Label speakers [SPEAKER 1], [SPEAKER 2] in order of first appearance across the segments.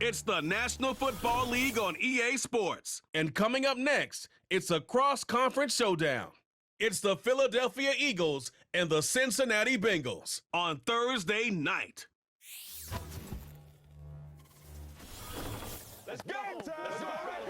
[SPEAKER 1] It's the National Football League on EA Sports. And coming up next, it's a cross-conference showdown. It's the Philadelphia Eagles and the Cincinnati Bengals on Thursday night.
[SPEAKER 2] Let's go!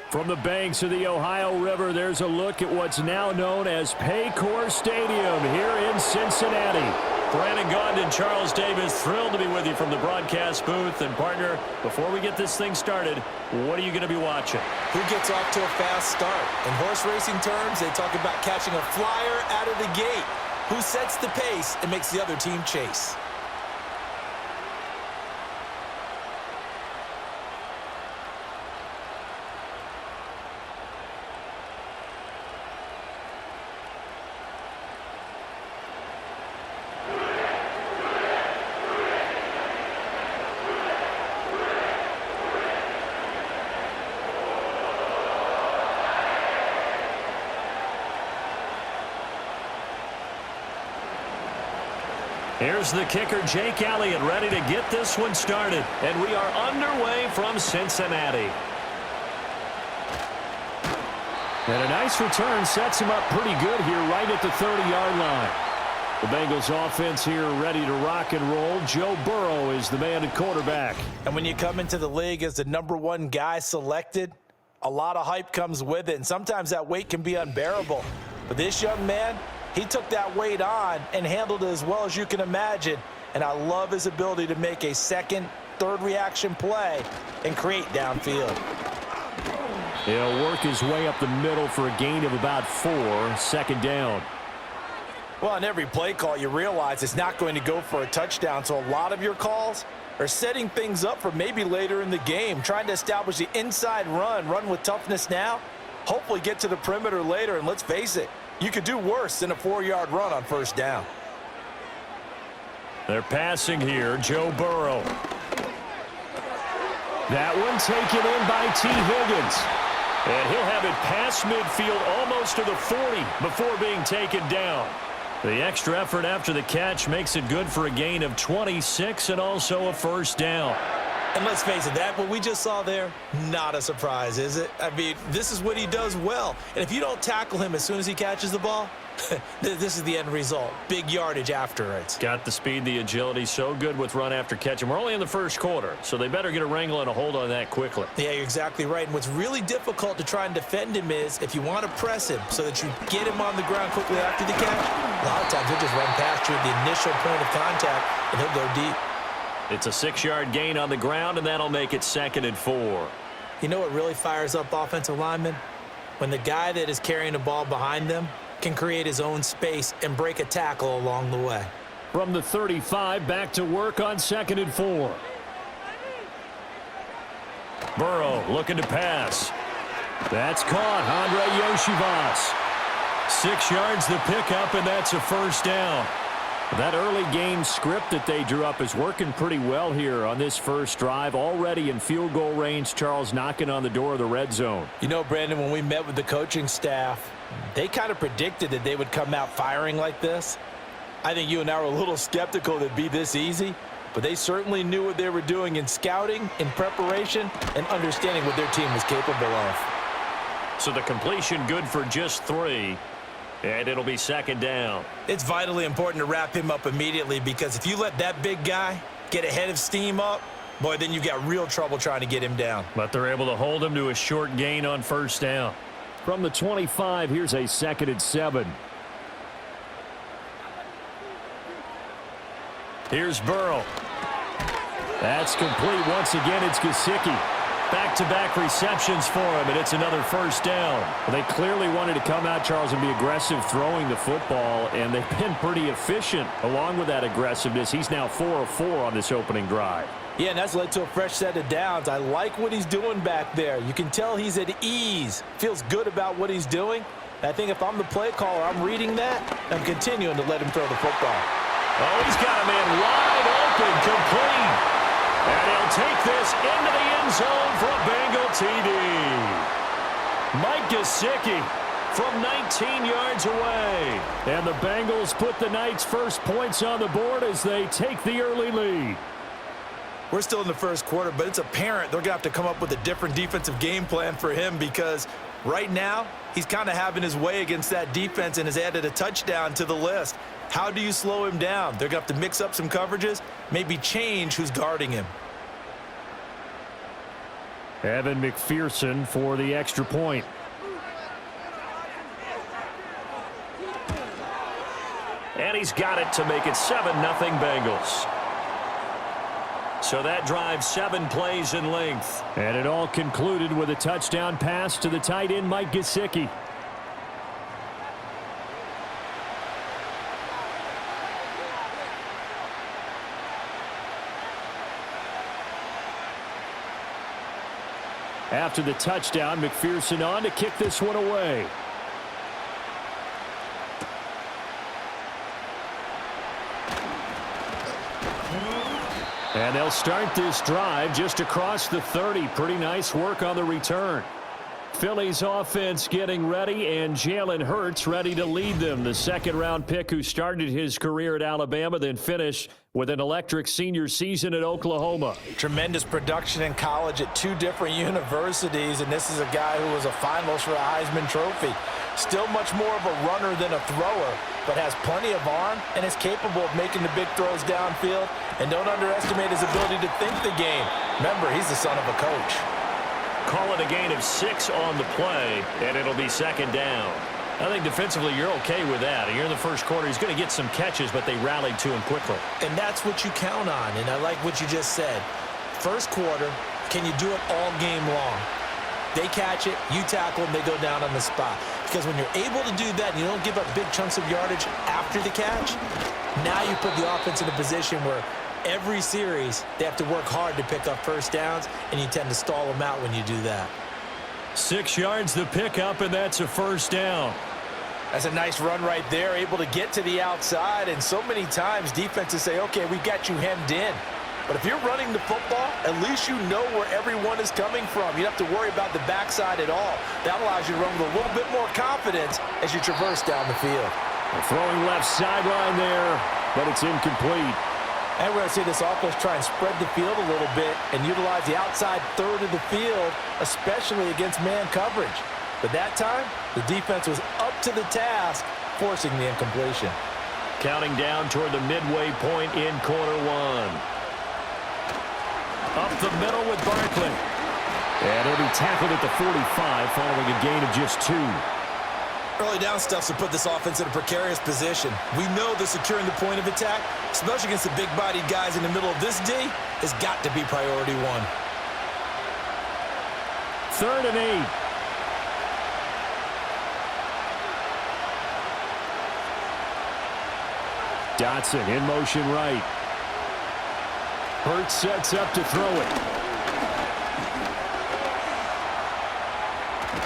[SPEAKER 3] From the banks of the Ohio River, there's a look at what's now known as Paycor Stadium here in Cincinnati. Brandon Gaudin, Charles Davis, thrilled to be with you from the broadcast booth. And partner, before we get this thing started, what are you going to be watching?
[SPEAKER 4] Who gets off to a fast start? In horse racing terms, they talk about catching a flyer out of the gate. Who sets the pace and makes the other team chase?
[SPEAKER 3] Here's the kicker, Jake Elliott, ready to get this one started. And we are underway from Cincinnati. And a nice return sets him up pretty good here right at the 30-yard line. The Bengals offense here ready to rock and roll. Joe Burrow is the man at quarterback.
[SPEAKER 4] And when you come into the league as the #1 guy selected, a lot of hype comes with it. And sometimes that weight can be unbearable. But this young man, he took that weight on and handled it as well as you can imagine. And I love his ability to make a second, third reaction play and create downfield.
[SPEAKER 3] He'll work his way up the middle for a gain of about 4, second down.
[SPEAKER 4] Well, on every play call, you realize it's not going to go for a touchdown. So a lot of your calls are setting things up for maybe later in the game, trying to establish the inside run with toughness now, hopefully get to the perimeter later. And let's face it, you could do worse than a 4-yard run on first down.
[SPEAKER 3] They're passing here, Joe Burrow. That one taken in by T. Higgins. And he'll have it past midfield almost to the 40 before being taken down. The extra effort after the catch makes it good for a gain of 26 and also a first down.
[SPEAKER 4] And let's face it, what we just saw there, not a surprise, is it? I mean, this is what he does well. And if you don't tackle him as soon as he catches the ball, this is the end result. Big yardage after it.
[SPEAKER 3] Got the speed, the agility, so good with run after catch. And we're only in the first quarter, so they better get a wrangle and a hold on that quickly.
[SPEAKER 4] Yeah, you're exactly right. And what's really difficult to try and defend him is if you want to press him so that you get him on the ground quickly after the catch, a lot of times he'll just run past you at the initial point of contact, and he'll go deep.
[SPEAKER 3] It's a 6-yard gain on the ground, and that'll make it 2nd and 4.
[SPEAKER 4] You know what really fires up offensive linemen? When the guy that is carrying the ball behind them can create his own space and break a tackle along the way.
[SPEAKER 3] From the 35, back to work on 2nd and 4. Burrow looking to pass. That's caught. Andre Yoshivas. 6 yards the pickup, and that's a first down. That early game script that they drew up is working pretty well here on this first drive. Already in field goal range, Charles knocking on the door of the red zone.
[SPEAKER 4] You know, Brandon, when we met with the coaching staff, they kind of predicted that they would come out firing like this. I think you and I were a little skeptical that it'd be this easy, but they certainly knew what they were doing in scouting, in preparation, and understanding what their team was capable of.
[SPEAKER 3] So the completion good for just 3. And it'll be 2nd down.
[SPEAKER 4] It's vitally important to wrap him up immediately because if you let that big guy get ahead of steam up, boy, then you've got real trouble trying to get him down.
[SPEAKER 3] But they're able to hold him to a short gain on first down. From the 25, here's a 2nd and 7. Here's Burrow. That's complete. Once again, it's Gesicki. Back-to-back receptions for him, and it's another first down. They clearly wanted to come out, Charles, and be aggressive throwing the football, and they've been pretty efficient along with that aggressiveness. He's now 4 of 4 on this opening drive.
[SPEAKER 4] Yeah, and that's led to a fresh set of downs. I like what he's doing back there. You can tell he's at ease, feels good about what he's doing. And I think if I'm the play caller, I'm reading that, I'm continuing to let him throw the football.
[SPEAKER 3] Oh, he's got a man wide open, complete. And he'll take this into the end zone for a Bengal TD. Mike Gesicki from 19 yards away. And the Bengals put the Knights' first points on the board as they take the early lead.
[SPEAKER 4] We're still in the first quarter, but it's apparent they're going to have to come up with a different defensive game plan for him because right now he's kind of having his way against that defense and has added a touchdown to the list. How do you slow him down? They're going to have to mix up some coverages, maybe change who's guarding him.
[SPEAKER 3] Evan McPherson for the extra point. And he's got it to make it 7-0 Bengals. So that drive 7 plays in length. And it all concluded with a touchdown pass to the tight end Mike Gesicki. After the touchdown, McPherson on to kick this one away. And they'll start this drive just across the 30. Pretty nice work on the return. Philly's offense getting ready, and Jalen Hurts ready to lead them. The second-round pick who started his career at Alabama, then finished with an electric senior season at Oklahoma.
[SPEAKER 4] Tremendous production in college at 2 different universities, and this is a guy who was a finalist for the Heisman Trophy. Still much more of a runner than a thrower, but has plenty of arm and is capable of making the big throws downfield. And don't underestimate his ability to think the game. Remember, he's the son of a coach.
[SPEAKER 3] Call it a gain of 6 on the play, and it'll be second down. I think defensively you're okay with that. You're in the first quarter. He's going to get some catches, but they rallied to him quickly.
[SPEAKER 4] And that's what you count on, and I like what you just said. First quarter, can you do it all game long? They catch it, you tackle, and they go down on the spot. Because when you're able to do that and you don't give up big chunks of yardage after the catch, now you put the offense in a position where every series they have to work hard to pick up first downs, and you tend to stall them out when you do that.
[SPEAKER 3] 6 yards the pickup, and that's a first down.
[SPEAKER 4] That's a nice run right there, able to get to the outside, and so many times defenses say, okay, we got you hemmed in. But if you're running the football, at least you know where everyone is coming from. You don't have to worry about the backside at all. That allows you to run with a little bit more confidence as you traverse down the field.
[SPEAKER 3] Throwing left sideline there, but it's incomplete.
[SPEAKER 4] And we're going to see this offense try and spread the field a little bit and utilize the outside third of the field, especially against man coverage. But that time, the defense was up to the task, forcing the incompletion.
[SPEAKER 3] Counting down toward the midway point in quarter 1. Up the middle with Barkley. And he'll be tackled at the 45 following a gain of just 2.
[SPEAKER 4] Early down stuff to put this offense in a precarious position. We know that securing the point of attack, especially against the big-bodied guys in the middle of this D, has got to be priority 1.
[SPEAKER 3] 3rd and 8. Dotson in motion right. Hurts sets up to throw it.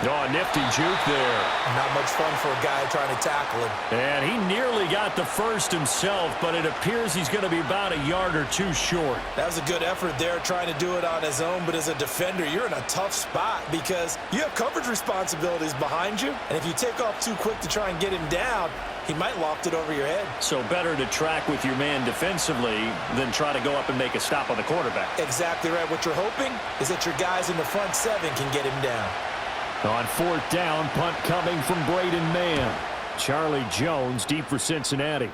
[SPEAKER 3] Oh, nifty juke there.
[SPEAKER 4] Not much fun for a guy trying to tackle him.
[SPEAKER 3] And he nearly got the first himself, but it appears he's going to be about a yard or 2 short.
[SPEAKER 4] That was a good effort there, trying to do it on his own, but as a defender, you're in a tough spot because you have coverage responsibilities behind you, and if you take off too quick to try and get him down, he might loft it over your head.
[SPEAKER 3] So better to track with your man defensively than try to go up and make a stop on the quarterback.
[SPEAKER 4] Exactly right. What you're hoping is that your guys in the front 7 can get him down.
[SPEAKER 3] On 4th down, punt coming from Braden Mann. Charlie Jones deep for Cincinnati.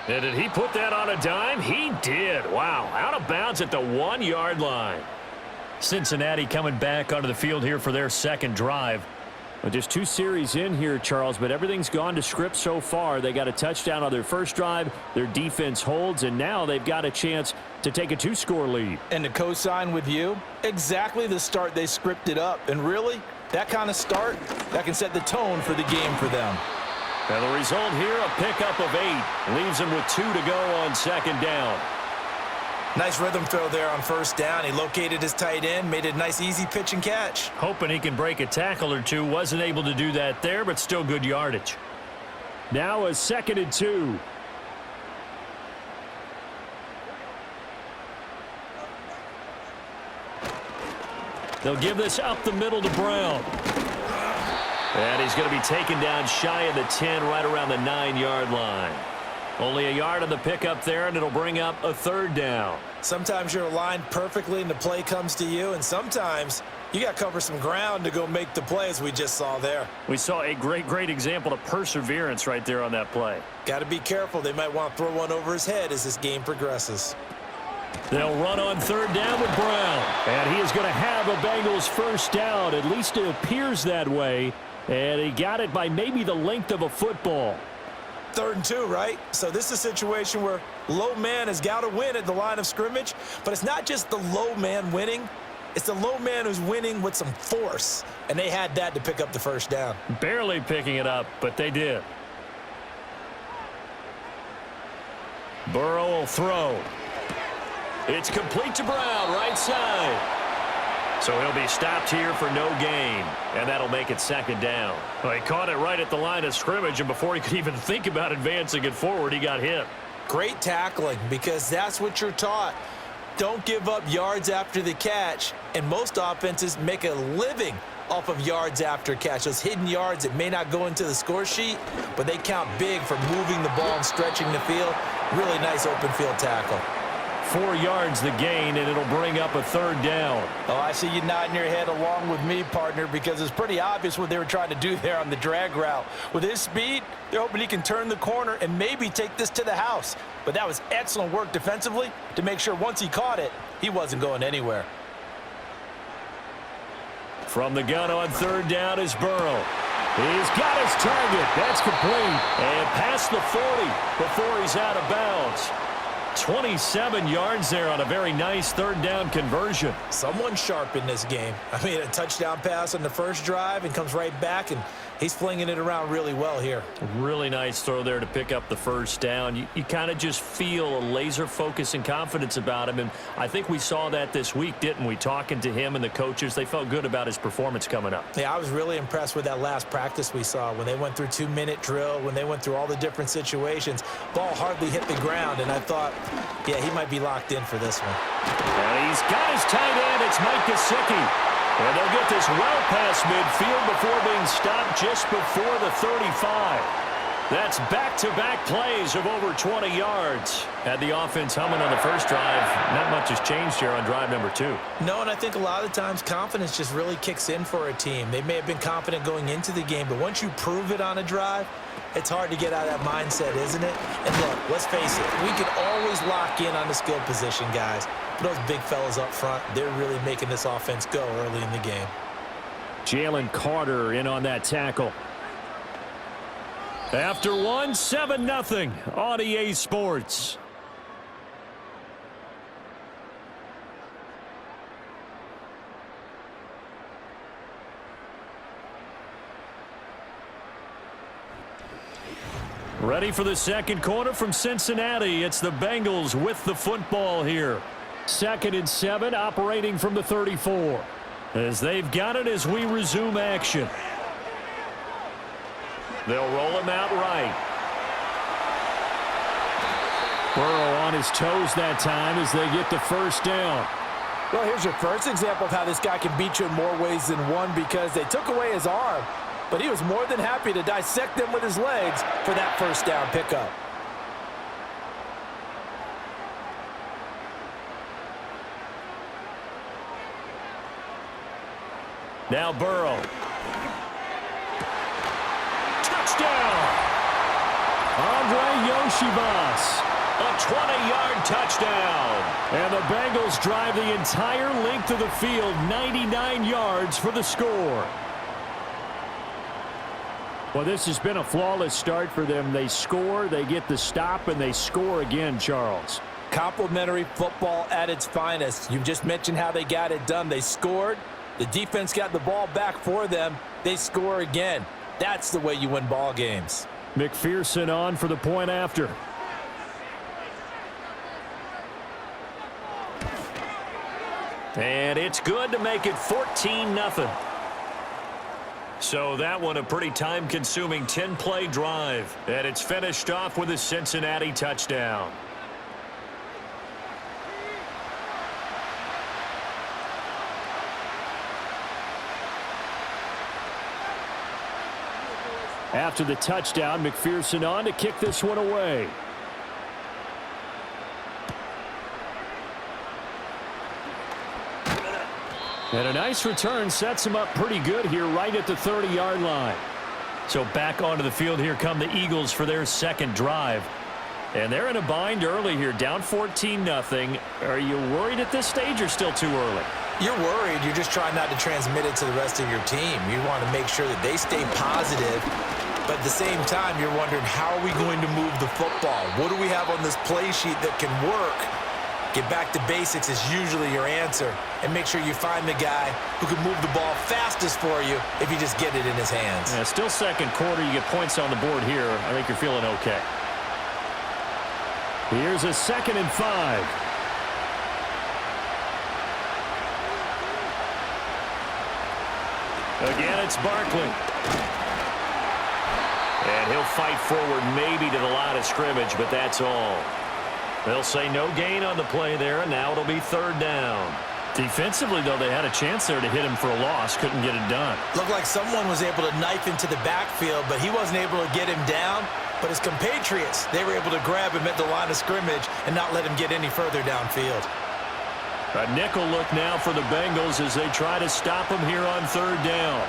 [SPEAKER 3] And did he put that on a dime? He did. Wow, out of bounds at the 1-yard line. Cincinnati coming back onto the field here for their second drive. Well, just 2 series in here, Charles, but everything's gone to script so far. They got a touchdown on their first drive. Their defense holds, and now they've got a chance to take a 2-score lead.
[SPEAKER 4] And to co-sign with you, exactly the start they scripted up. And really, that kind of start, that can set the tone for the game for them.
[SPEAKER 3] And the result here, a pickup of 8. Leaves them with 2 to go on second down.
[SPEAKER 4] Nice rhythm throw there on first down. He located his tight end, made a nice easy pitch and catch.
[SPEAKER 3] Hoping he can break a tackle or 2. Wasn't able to do that there, but still good yardage. Now a 2nd and 2. They'll give this up the middle to Brown. And he's going to be taken down shy of the 10, right around the 9-yard line. Only a yard on the pickup there, and it'll bring up a 3rd down.
[SPEAKER 4] Sometimes you're aligned perfectly and the play comes to you, and sometimes you got to cover some ground to go make the play, as we just saw there.
[SPEAKER 3] We saw a great example of perseverance right there on that play.
[SPEAKER 4] Got to be careful. They might want to throw one over his head as this game progresses.
[SPEAKER 3] They'll run on third down with Brown. And he is going to have a Bengals first down. At least it appears that way. And he got it by maybe the length of a football.
[SPEAKER 4] 3rd and 2, right? So this is a situation where low man has got to win at the line of scrimmage. But it's not just the low man winning. It's the low man who's winning with some force. And they had that to pick up the first down.
[SPEAKER 3] Barely picking it up, but they did. Burrow will throw. It's complete to Brown, right side. So he'll be stopped here for no gain, and that'll make it 2nd down. Well, he caught it right at the line of scrimmage, and before he could even think about advancing it forward, he got hit.
[SPEAKER 4] Great tackling, because that's what you're taught. Don't give up yards after the catch, and most offenses make a living off of yards after catch. Those hidden yards that may not go into the score sheet, but they count big for moving the ball and stretching the field. Really nice open field tackle.
[SPEAKER 3] 4 yards the gain, and it'll bring up a 3rd down.
[SPEAKER 4] Oh, I see you nodding your head along with me, partner, because it's pretty obvious what they were trying to do there on the drag route. With his speed, they're hoping he can turn the corner and maybe take this to the house. But that was excellent work defensively to make sure once he caught it, he wasn't going anywhere.
[SPEAKER 3] From the gun on 3rd down is Burrow. He's got his target. That's complete. And past the 40 before he's out of bounds. 27 yards there on a very nice 3rd down conversion.
[SPEAKER 4] Someone sharp in this game. I mean, a touchdown pass on the first drive and comes right back, and he's flinging it around really well here.
[SPEAKER 3] Really nice throw there to pick up the first down. You kind of just feel a laser focus and confidence about him, and I think we saw that this week, didn't we? Talking to him and the coaches, they felt good about his performance coming up.
[SPEAKER 4] Yeah, I was really impressed with that last practice we saw when they went through 2-minute drill, when they went through all the different situations. Ball hardly hit the ground, and I thought, yeah, he might be locked in for this one.
[SPEAKER 3] And he's got his tight end. It's Mike Gesicki. And they'll get this well past midfield before being stopped just before the 35. That's back-to-back plays of over 20 yards. Had the offense humming on the first drive. Not much has changed here on drive number 2.
[SPEAKER 4] No, and I think a lot of times confidence just really kicks in for a team. They may have been confident going into the game, but once you prove it on a drive, it's hard to get out of that mindset, isn't it? And look, let's face it, we can always lock in on the skill position, guys. But those big fellas up front, they're really making this offense go early in the game.
[SPEAKER 3] Jalen Carter in on that tackle. After one, 7-0 on EA Sports. Ready for the second quarter from Cincinnati. It's the Bengals with the football here. 2nd and 7, operating from the 34. As they've got it as we resume action. They'll roll him out right. Burrow on his toes that time as they get the first down.
[SPEAKER 4] Well, here's your first example of how this guy can beat you in more ways than one, because they took away his arm, but he was more than happy to dissect them with his legs for that first down pickup.
[SPEAKER 3] Now Burrow. Touchdown! Andre Yoshivas. A 20-yard touchdown. And the Bengals drive the entire length of the field, 99 yards for the score. Well, this has been a flawless start for them. They score, they get the stop, and they score again, Charles.
[SPEAKER 4] Complimentary football at its finest. You just mentioned how they got it done. They scored. The defense got the ball back for them. They score again. That's the way you win ball games.
[SPEAKER 3] McPherson on for the point after. And it's good to make it 14-0. So that one a pretty time-consuming 10-play drive. And it's finished off with a Cincinnati touchdown. After the touchdown, McPherson on to kick this one away. And a nice return sets him up pretty good here right at the 30-yard line. So back onto the field here come the Eagles for their second drive. And they're in a bind early here, down 14-0. Are you worried at this stage or still too early?
[SPEAKER 4] You're worried. You're just trying not to transmit it to the rest of your team. You want to make sure that they stay positive. But at the same time, you're wondering, how are we going to move the football? What do we have on this play sheet that can work? Get back to basics is usually your answer. And make sure you find the guy who can move the ball fastest for you if you just get it in his hands.
[SPEAKER 3] Yeah, still second quarter. You get points on the board here. I think you're feeling okay. Here's a 2nd and 5. Again, it's Barkley. And he'll fight forward maybe to the line of scrimmage, but that's all. They'll say no gain on the play there, and now it'll be 3rd down. Defensively, though, they had a chance there to hit him for a loss. Couldn't get it done.
[SPEAKER 4] Looked like someone was able to knife into the backfield, but he wasn't able to get him down. But his compatriots, they were able to grab him at the line of scrimmage and not let him get any further downfield.
[SPEAKER 3] A nickel look now for the Bengals as they try to stop him here on 3rd down.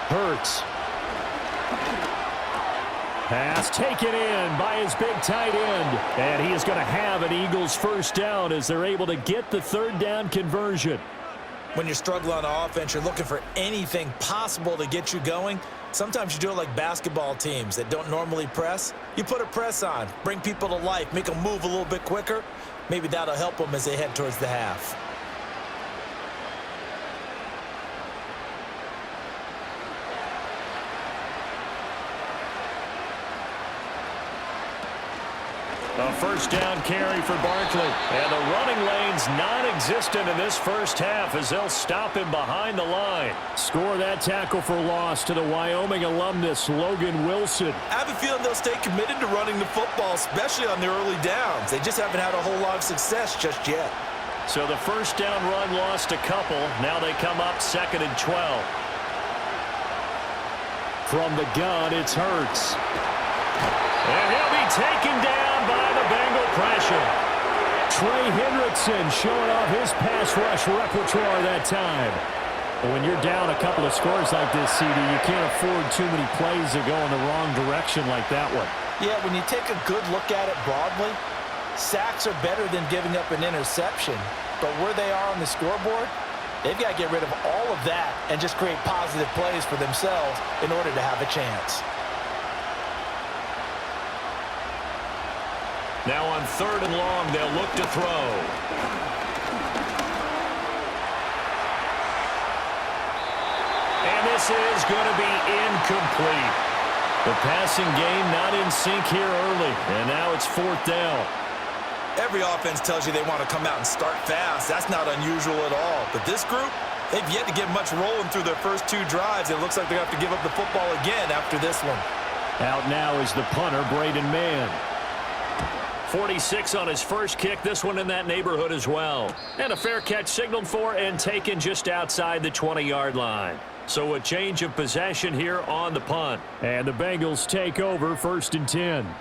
[SPEAKER 3] Hurts. Pass taken in by his big tight end. And he is going to have an Eagles first down as they're able to get the 3rd down conversion.
[SPEAKER 4] When you're struggling on offense, you're looking for anything possible to get you going. Sometimes you do it like basketball teams that don't normally press. You put a press on, bring people to life, make them move a little bit quicker. Maybe that'll help them as they head towards the half.
[SPEAKER 3] A first down carry for Barkley. And the running lane's non-existent in this first half as they'll stop him behind the line. Score that tackle for loss to the Wyoming alumnus, Logan Wilson.
[SPEAKER 4] I have a feeling they'll stay committed to running the football, especially on the early downs. They just haven't had a whole lot of success just yet.
[SPEAKER 3] So the first down run lost a couple. Now they come up 2nd and 12. From the gun, it's Hurts. And he'll be taken down by the Bengal pressure. Trey Hendrickson showing off his pass rush repertoire that time. But when you're down a couple of scores like this, CD, you can't afford too many plays that go in the wrong direction like that one.
[SPEAKER 4] Yeah, when you take a good look at it broadly, sacks are better than giving up an interception. But where they are on the scoreboard, they've got to get rid of all of that and just create positive plays for themselves in order to have a chance.
[SPEAKER 3] Now on 3rd and long, they'll look to throw. And this is going to be incomplete. The passing game not in sync here early, and now it's 4th down.
[SPEAKER 4] Every offense tells you they want to come out and start fast. That's not unusual at all. But this group, they've yet to get much rolling through their first 2 drives. It looks like they have to give up the football again after this one.
[SPEAKER 3] Out now is the punter, Braden Mann. 46 on his first kick, this one in that neighborhood as well. And a fair catch signaled for and taken just outside the 20-yard line. So a change of possession here on the punt. And the Bengals take over 1st and 10.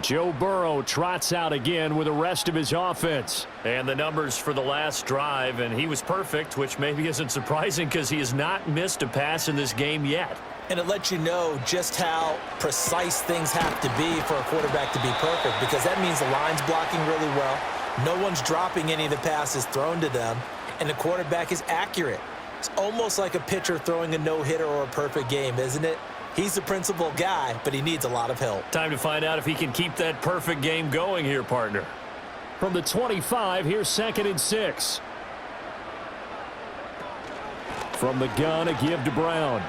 [SPEAKER 3] Joe Burrow trots out again with the rest of his offense. And the numbers for the last drive, and he was perfect, which maybe isn't surprising because he has not missed a pass in this game yet.
[SPEAKER 4] And it lets you know just how precise things have to be for a quarterback to be perfect, because that means the line's blocking really well, no one's dropping any of the passes thrown to them, and the quarterback is accurate. It's almost like a pitcher throwing a no-hitter or a perfect game, isn't it? He's the principal guy, but he needs a lot of help.
[SPEAKER 3] Time to find out if he can keep that perfect game going here, partner. From the 25, here's 2nd and 6. From the gun, a give to Brown.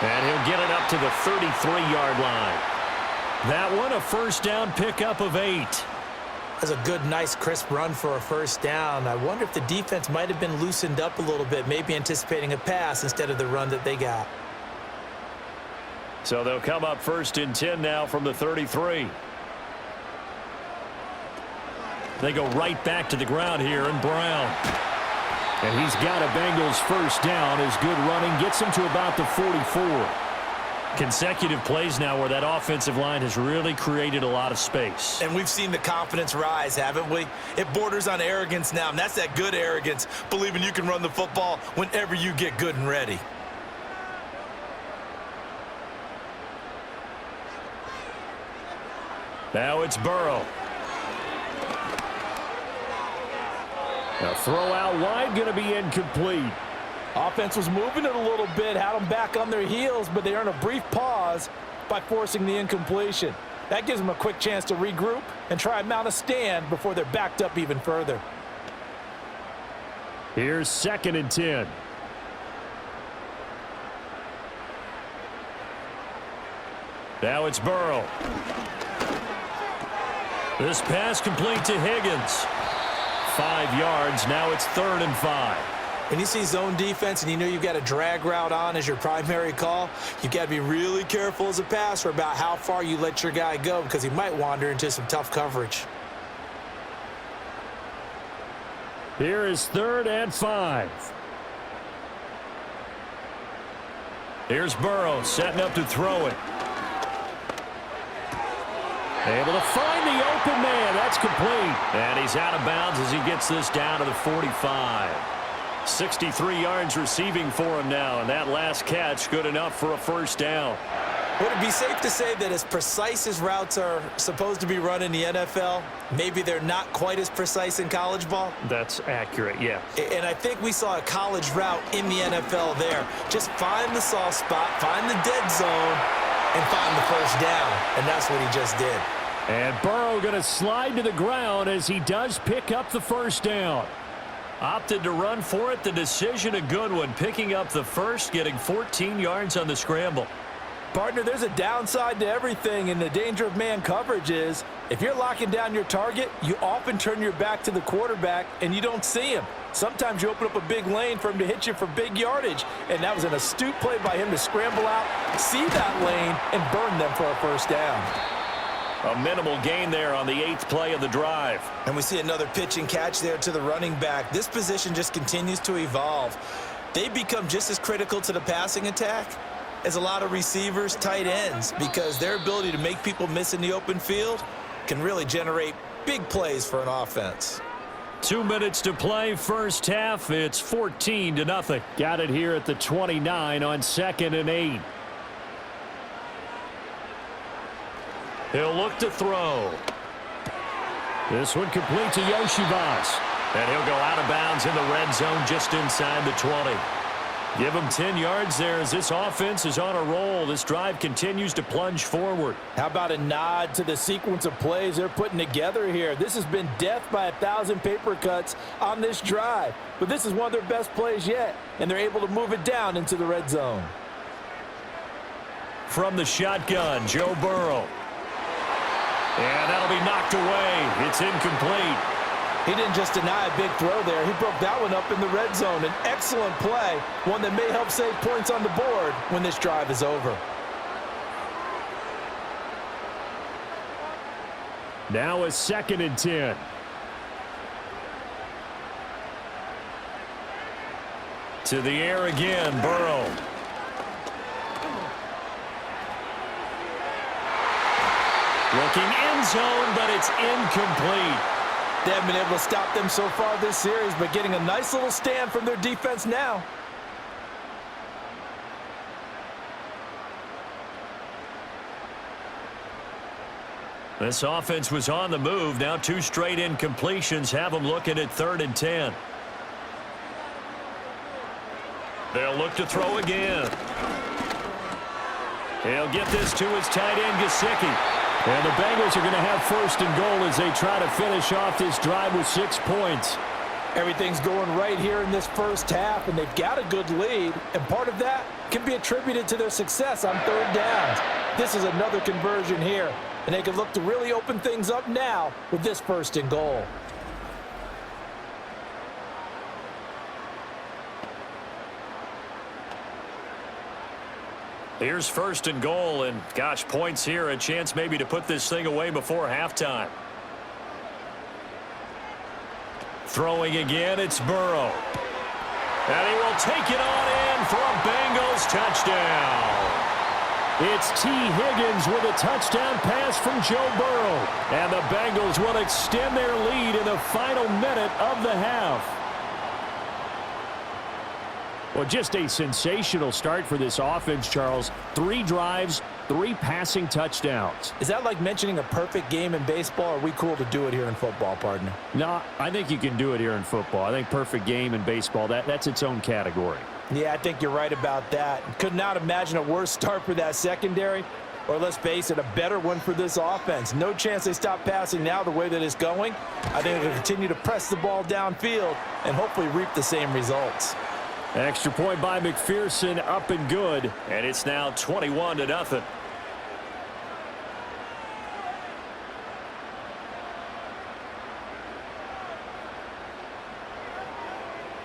[SPEAKER 3] And he'll get it up to the 33-yard line. That one, a first down pickup of 8.
[SPEAKER 4] That's a good, nice, crisp run for a first down. I wonder if the defense might have been loosened up a little bit, maybe anticipating a pass instead of the run that they got.
[SPEAKER 3] So they'll come up 1st and 10 now from the 33. They go right back to the ground here, and Brown. And he's got a Bengals first down. His good running gets him to about the 44. Consecutive plays now where that offensive line has really created a lot of space.
[SPEAKER 4] And we've seen the confidence rise, haven't we? It borders on arrogance now, and that's that good arrogance, believing you can run the football whenever you get good and ready.
[SPEAKER 3] Now it's Burrow. A throw out wide, going to be incomplete.
[SPEAKER 2] Offense was moving it a little bit, had them back on their heels, but they earned a brief pause by forcing the incompletion. That gives them a quick chance to regroup and try and mount a stand before they're backed up even further.
[SPEAKER 3] Here's 2nd and 10. Now it's Burrow. This pass complete to Higgins. 5 yards. Now it's 3rd and 5.
[SPEAKER 4] When you see zone defense and you know you've got a drag route on as your primary call, you've got to be really careful as a passer about how far you let your guy go because he might wander into some tough coverage.
[SPEAKER 3] Here is 3rd and 5. Here's Burrow setting up to throw it. Able to find the open man. That's complete. And he's out of bounds as he gets this down to the 45. 63 yards receiving for him now, and that last catch good enough for a 1st down.
[SPEAKER 4] Would it be safe to say that as precise as routes are supposed to be run in the NFL, maybe they're not quite as precise in college ball?
[SPEAKER 3] That's accurate, yeah.
[SPEAKER 4] And I think we saw a college route in the NFL there. Just find the soft spot, find the dead zone, and find the 1st down. And that's what he just did.
[SPEAKER 3] And Burrow going to slide to the ground as he does pick up the 1st down. Opted to run for it. The decision a good one. Picking up the 1st, getting 14 yards on the scramble.
[SPEAKER 2] Partner, there's a downside to everything, and the danger of man coverage is if you're locking down your target, you often turn your back to the quarterback and you don't see him. Sometimes you open up a big lane for him to hit you for big yardage, and that was an astute play by him to scramble out, see that lane, and burn them for a 1st down.
[SPEAKER 3] A minimal gain there on the 8th play of the drive.
[SPEAKER 4] And we see another pitch and catch there to the running back. This position just continues to evolve. They become just as critical to the passing attack as a lot of receivers, tight ends, because their ability to make people miss in the open field can really generate big plays for an offense.
[SPEAKER 3] 2 minutes to play, 1st half. It's 14-0. Got it here at the 29 on 2nd and 8. He'll look to throw. This one complete to Yoshivas. And he'll go out of bounds in the red zone just inside the 20. Give him 10 yards there as this offense is on a roll. This drive continues to plunge forward.
[SPEAKER 2] How about a nod to the sequence of plays they're putting together here? This has been death by 1,000 paper cuts on this drive. But this is one of their best plays yet, and they're able to move it down into the red zone.
[SPEAKER 3] From the shotgun, Joe Burrow. And that'll be knocked away. It's incomplete.
[SPEAKER 2] He didn't just deny a big throw there. He broke that one up in the red zone. An excellent play, one that may help save points on the board when this drive is over.
[SPEAKER 3] Now a 2nd and 10. To the air again, Burrow. Looking end zone, but it's incomplete.
[SPEAKER 2] They haven't been able to stop them so far this series, but getting a nice little stand from their defense now.
[SPEAKER 3] This offense was on the move. Now 2 straight incompletions have them looking at 3rd and 10. They'll look to throw again. He'll get this to his tight end, Gesicki. And the Bengals are going to have 1st and goal as they try to finish off this drive with 6 points.
[SPEAKER 2] Everything's going right here in this 1st half, and they've got a good lead. And part of that can be attributed to their success on 3rd downs. This is another conversion here, and they can look to really open things up now with this 1st and goal.
[SPEAKER 3] Here's 1st and goal, and gosh, points here, a chance maybe to put this thing away before halftime. Throwing again, it's Burrow. And he will take it on in for a Bengals touchdown. It's T. Higgins with a touchdown pass from Joe Burrow. And the Bengals will extend their lead in the final minute of the half. Well, just a sensational start for this offense, Charles. 3 drives, 3 passing touchdowns.
[SPEAKER 4] Is that like mentioning a perfect game in baseball, or are we cool to do it here in football, partner?
[SPEAKER 3] No, I think you can do it here in football. I think perfect game in baseball, that's its own category.
[SPEAKER 4] Yeah, I think you're right about that. Could not imagine a worse start for that secondary, or let's face it, a better one for this offense. No chance they stop passing now the way that it's going. I think they'll continue to press the ball downfield and hopefully reap the same results.
[SPEAKER 3] Extra point by McPherson, up and good, and it's now 21-0.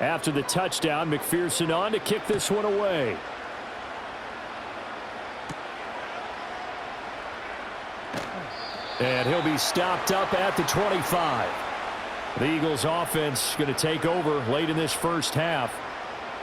[SPEAKER 3] After the touchdown, McPherson on to kick this one away. And he'll be stopped up at the 25. The Eagles offense going to take over late in this first half.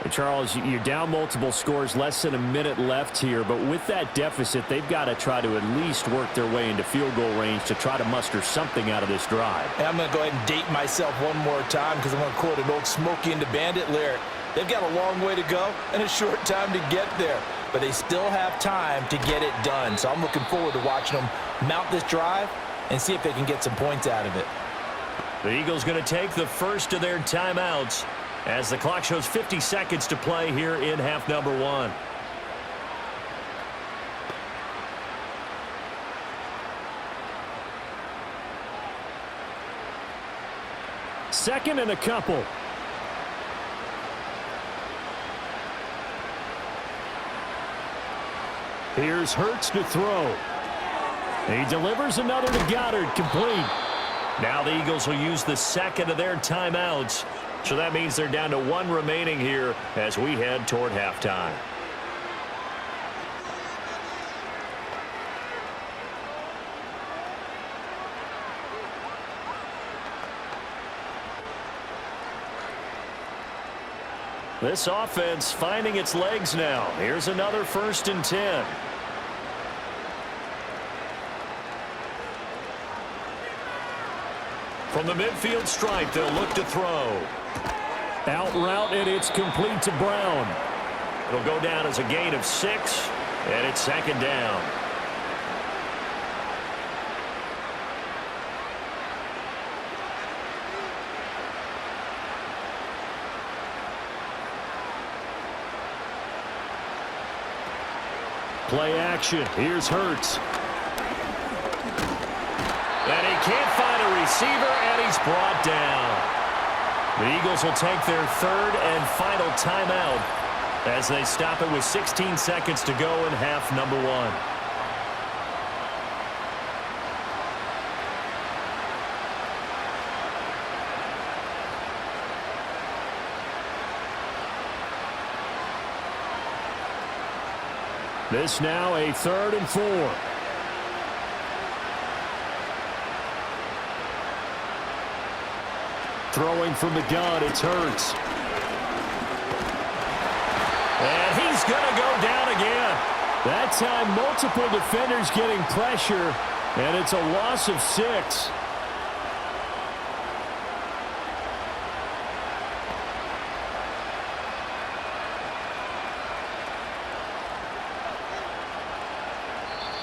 [SPEAKER 3] And Charles, you're down multiple scores, less than a minute left here. But with that deficit, they've got to try to at least work their way into field goal range to try to muster something out of this drive.
[SPEAKER 4] And I'm going to go ahead and date myself one more time because I'm going to quote an old Smokey and the Bandit lyric. They've got a long way to go and a short time to get there. But they still have time to get it done. So I'm looking forward to watching them mount this drive and see if they can get some points out of it.
[SPEAKER 3] The Eagles going to take the first of their timeouts as the clock shows 50 seconds to play here in half number 1. Second and a couple. Here's Hurts to throw. He delivers another to Goddard, complete. Now the Eagles will use the second of their timeouts. So that means they're down to 1 remaining here as we head toward halftime. This offense finding its legs now. Here's another 1st and 10. From the midfield stripe, they'll look to throw. Out route, and it's complete to Brown. It'll go down as a gain of 6, and it's 2nd down. Play action. Here's Hurts. And he can't find a receiver, and he's brought down. The Eagles will take their 3rd and final timeout as they stop it with 16 seconds to go in half number 1. This now a 3rd and 4. Throwing from the gun, it's Hurts. And he's going to go down again. That time, multiple defenders getting pressure, and it's a loss of 6.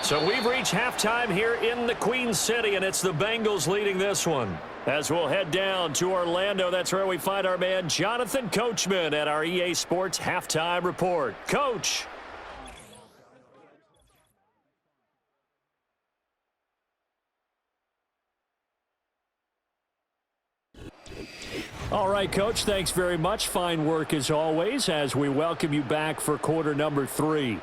[SPEAKER 3] So we've reached halftime here in the Queen City, and it's the Bengals leading this one. As we'll head down to Orlando, that's where we find our man Jonathan Coachman at our EA Sports Halftime Report. Coach. All right, Coach, thanks very much. Fine work as always as we welcome you back for quarter number 3.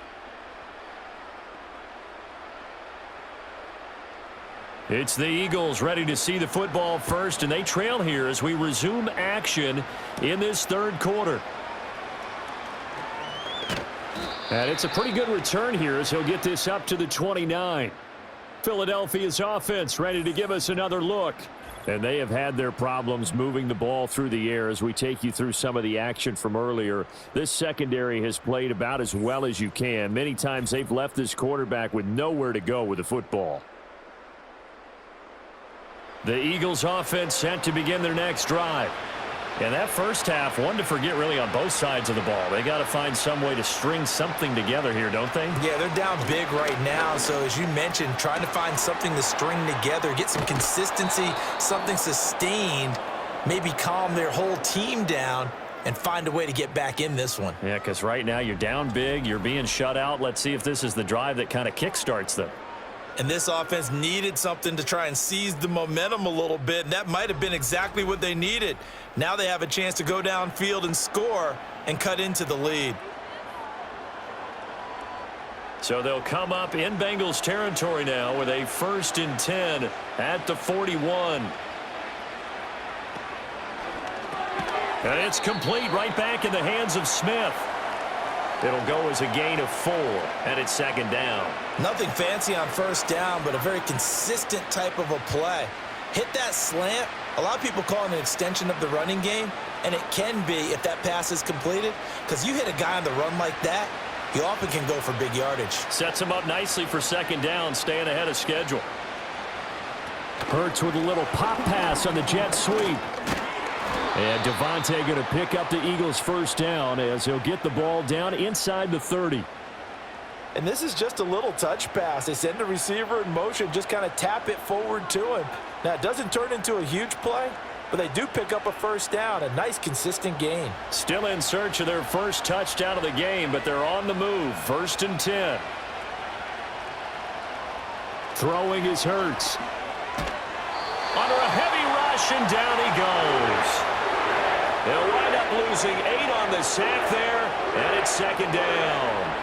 [SPEAKER 3] It's the Eagles ready to see the football first, and they trail here as we resume action in this 3rd quarter. And it's a pretty good return here as he'll get this up to the 29. Philadelphia's offense ready to give us another look. And they have had their problems moving the ball through the air. As we take you through some of the action from earlier, this secondary has played about as well as you can. Many times they've left this quarterback with nowhere to go with the football. The Eagles offense set to begin their next drive. And that first half, one to forget really on both sides of the ball. They got to find some way to string something together here, don't they?
[SPEAKER 4] Yeah, they're down big right now. So as you mentioned, trying to find something to string together, get some consistency, something sustained, maybe calm their whole team down and find a way to get back in this one.
[SPEAKER 3] Yeah, because right now you're down big, you're being shut out. Let's see if this is the drive that kind of kickstarts them.
[SPEAKER 4] And this offense needed something to try and seize the momentum a little bit, and that might have been exactly what they needed. Now they have a chance to go downfield and score and cut into the lead.
[SPEAKER 3] So they'll come up in Bengals territory now with a 1st and 10 at the 41. And it's complete right back in the hands of Smith. It'll go as a gain of 4, and it's 2nd down.
[SPEAKER 4] Nothing fancy on 1st down, but a very consistent type of a play. Hit that slant. A lot of people call it an extension of the running game, and it can be if that pass is completed, because you hit a guy on the run like that, he often can go for big yardage.
[SPEAKER 3] Sets him up nicely for 2nd down, staying ahead of schedule. Hurts with a little pop pass on the jet sweep. And Devontae going to pick up the Eagles' 1st down as he'll get the ball down inside the 30.
[SPEAKER 4] And this is just a little touch pass. They send the receiver in motion, just kind of tap it forward to him. Now, it doesn't turn into a huge play, but they do pick up a 1st down, a nice, consistent gain.
[SPEAKER 3] Still in search of their first touchdown of the game, but they're on the move. 1st and 10. Throwing is Hurts. Under a heavy rush, and down he goes. They'll wind up losing 8 on the sack there, and it's 2nd down.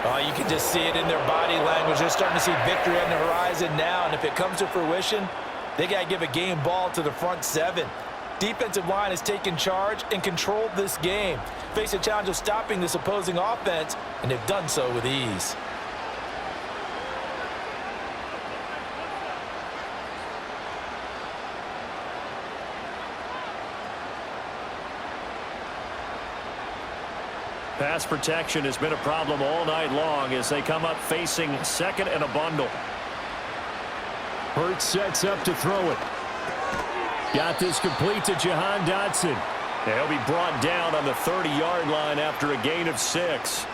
[SPEAKER 4] Oh, you can just see it in their body language. They're starting to see victory on the horizon now, and if it comes to fruition, they got to give a game ball to the front 7. Defensive line has taken charge and controlled this game. Face a challenge of stopping this opposing offense, and they've done so with ease.
[SPEAKER 3] Pass protection has been a problem all night long as they come up facing 2nd and a bundle. Hurts sets up to throw it. Got this complete to Jahan Dotson. And he'll be brought down on the 30-yard line after a gain of 6.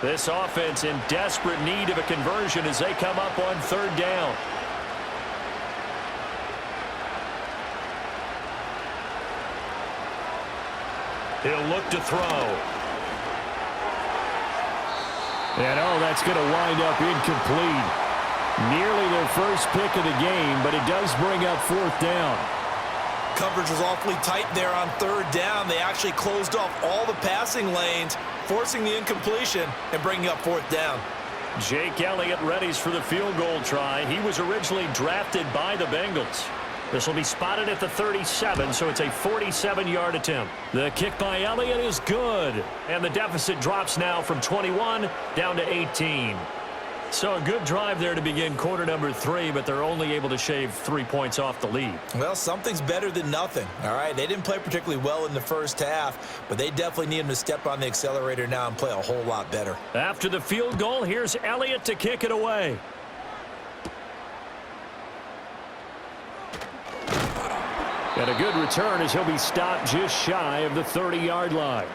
[SPEAKER 3] This offense in desperate need of a conversion as they come up on 3rd down. He'll look to throw. And that's going to wind up incomplete. Nearly their first pick of the game, but it does bring up 4th down.
[SPEAKER 4] Coverage was awfully tight there on 3rd down. They actually closed off all the passing lanes, forcing the incompletion and bringing up 4th down.
[SPEAKER 3] Jake Elliott readies for the field goal try. He was originally drafted by the Bengals. This will be spotted at the 37, so it's a 47-yard attempt. The kick by Elliott is good, and the deficit drops now from 21 down to 18. So a good drive there to begin quarter number 3, but they're only able to shave 3 points off the lead.
[SPEAKER 4] Well, something's better than nothing, all right? They didn't play particularly well in the first half, but they definitely need them to step on the accelerator now and play a whole lot better.
[SPEAKER 3] After the field goal, here's Elliott to kick it away. And a good return as he'll be stopped just shy of the 30-yard line.